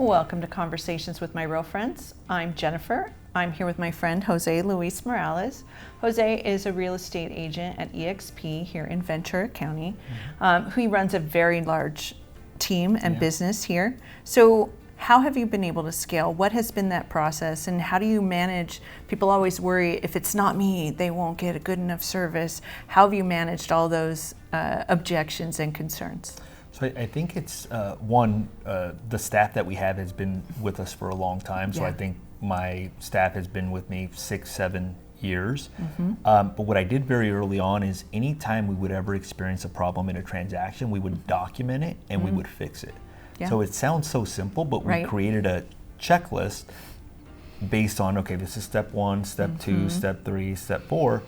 Welcome to Conversations with My Real Friends. I'm Jennifer. I'm here with my friend Jose Luis Morales. Jose is a real estate agent at EXP here in Ventura County. He runs a very large team and business here. So how have you been able to scale? What has been that process, and how do you manage? People always worry, if it's not me, they won't get a good enough service. How have you managed all those objections and concerns? So I think it's the staff that we have has been with us for a long time. So I think my staff has been with me 6-7 years. But what I did very early on is anytime we would ever experience a problem in a transaction, we would document it and we would fix it. So it sounds so simple, but we created a checklist based on, okay, this is step 1, step 2, step 3, step 4.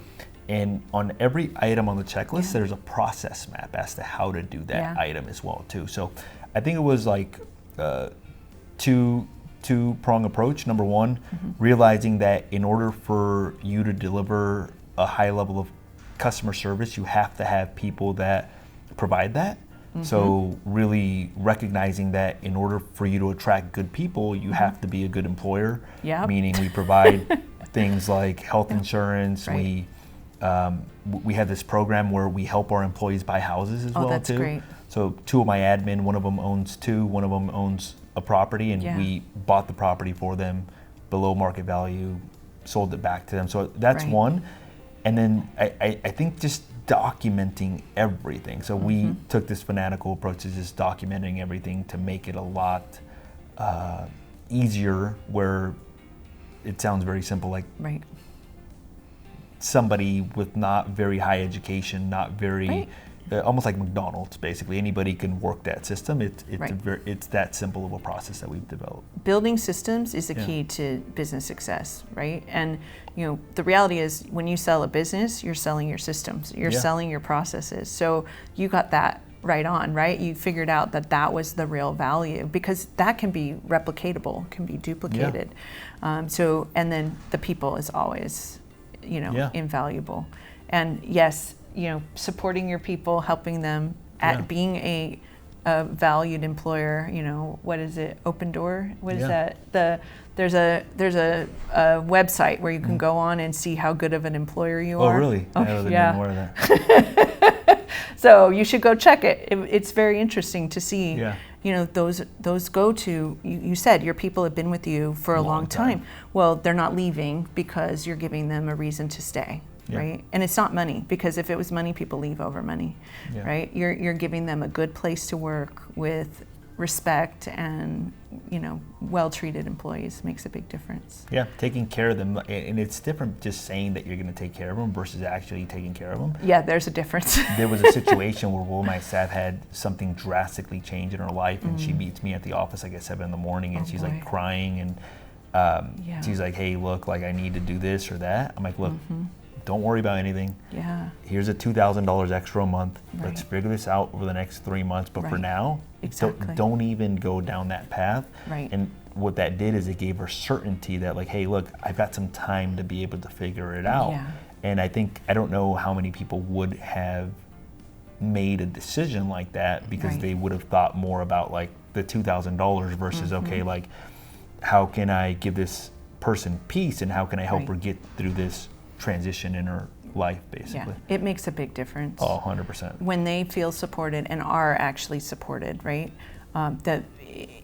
And on every item on the checklist, there's a process map as to how to do that item as well too. So I think it was like two-prong approach. Number one, realizing that in order for you to deliver a high level of customer service, you have to have people that provide that. So really recognizing that in order for you to attract good people, you have to be a good employer. Meaning we provide things like health insurance. We have this program where we help our employees buy houses as well that's too. Great. So 2 of my admin, one of them owns 2, one of them owns a property, and we bought the property for them below market value, sold it back to them. So that's one. And then I think just documenting everything. So we took this fanatical approach to just documenting everything to make it a lot easier, where it sounds very simple, like somebody with not very high education, not very, almost like McDonald's basically. Anybody can work that system. It's that simple of a process that we've developed. Building systems is the key to business success, right? And you know, the reality is when you sell a business, you're selling your systems, you're selling your processes. So you got that right on, right? You figured out that that was the real value, because that can be replicatable, can be duplicated. So, and then the people is always, you know, invaluable. And yes, you know, supporting your people, helping them at being a valued employer. You know, what is it? Open door? What is that? There's a website where you can go on and see how good of an employer you are. Oh, really? I know more of that. So you should go check it. It's very interesting to see. You know, those go to, you said your people have been with you for a long time. Well, they're not leaving because you're giving them a reason to stay, right? And it's not money, because if it was money, people leave over money, right? You're giving them a good place to work with respect, and you know, well-treated employees makes a big difference. Taking care of them, and it's different just saying that you're going to take care of them versus actually taking care of them. There's a difference. There was a situation where one of my staff had something drastically change in her life, and she meets me at the office like at 7 a.m, and she's like crying, and she's like, hey, look, like I need to do this or that. I'm like, look, don't worry about anything. Here's a $2,000 extra a month. Let's figure this out over the next 3 months. But for now, don't even go down that path. And what that did is it gave her certainty that, like, hey, look, I've got some time to be able to figure it out. And I don't know how many people would have made a decision like that, because they would have thought more about like the $2,000 versus, okay, like, how can I give this person peace, and how can I help her get through this transition in her life, basically. It makes a big difference. Oh, 100%. When they feel supported and are actually supported, right? That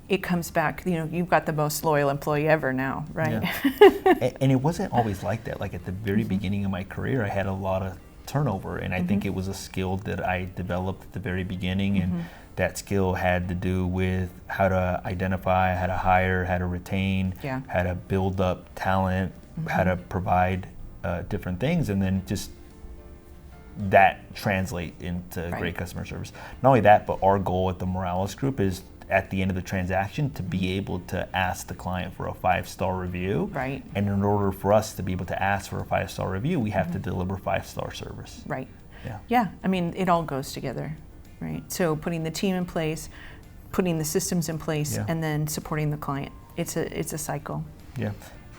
it comes back, you know, you've got the most loyal employee ever now, right? And it wasn't always like that. Like at the very beginning of my career, I had a lot of turnover, and I think it was a skill that I developed at the very beginning, and that skill had to do with how to identify, how to hire, how to retain, how to build up talent, how to provide different things, and then just that translate into great customer service. Not only that, but our goal at the Morales Group is at the end of the transaction to be able to ask the client for a 5-star review. And in order for us to be able to ask for a 5-star review, we have to deliver 5-star service. I mean, it all goes together, right? So putting the team in place, putting the systems in place, and then supporting the client. It's a cycle.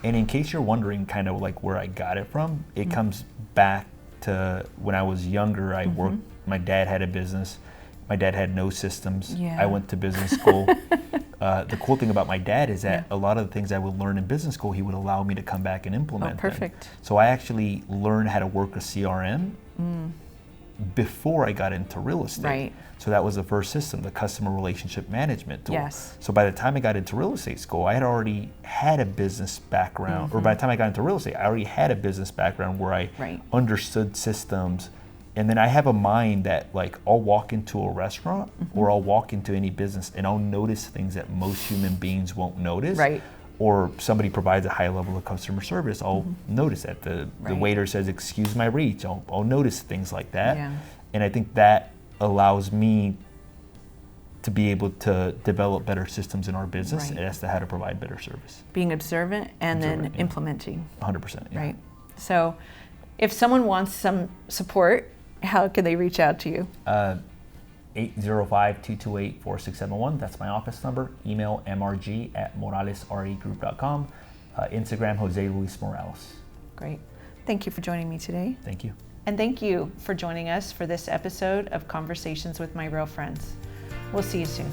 And in case you're wondering kind of like where I got it from, it comes back to when I was younger. I worked, my dad had a business, My dad had no systems. Yeah. I went to business school. The cool thing about my dad is that a lot of the things I would learn in business school, he would allow me to come back and implement. Perfect. Them. So I actually learned how to work a CRM before I got into real estate. Right. So that was the first system, the customer relationship management tool. Yes. So by the time I got into real estate school, I had already had a business background, or by the time I got into real estate, I already had a business background where I understood systems. And then I have a mind that, like, I'll walk into a restaurant or I'll walk into any business and I'll notice things that most human beings won't notice. Right. Or somebody provides a high level of customer service, I'll notice that. The waiter says, "Excuse my reach," I'll notice things like that. Yeah. And I think that allows me to be able to develop better systems in our business as to how to provide better service. Being observant and then implementing. 100%. Yeah. Right. So if someone wants some support, how can they reach out to you? 805-228-4671. That's my office number. Email mrg@moralesregroup.com. Instagram, Jose Luis Morales. Great. Thank you for joining me today. Thank you. And thank you for joining us for this episode of Conversations with My Real Friends. We'll see you soon.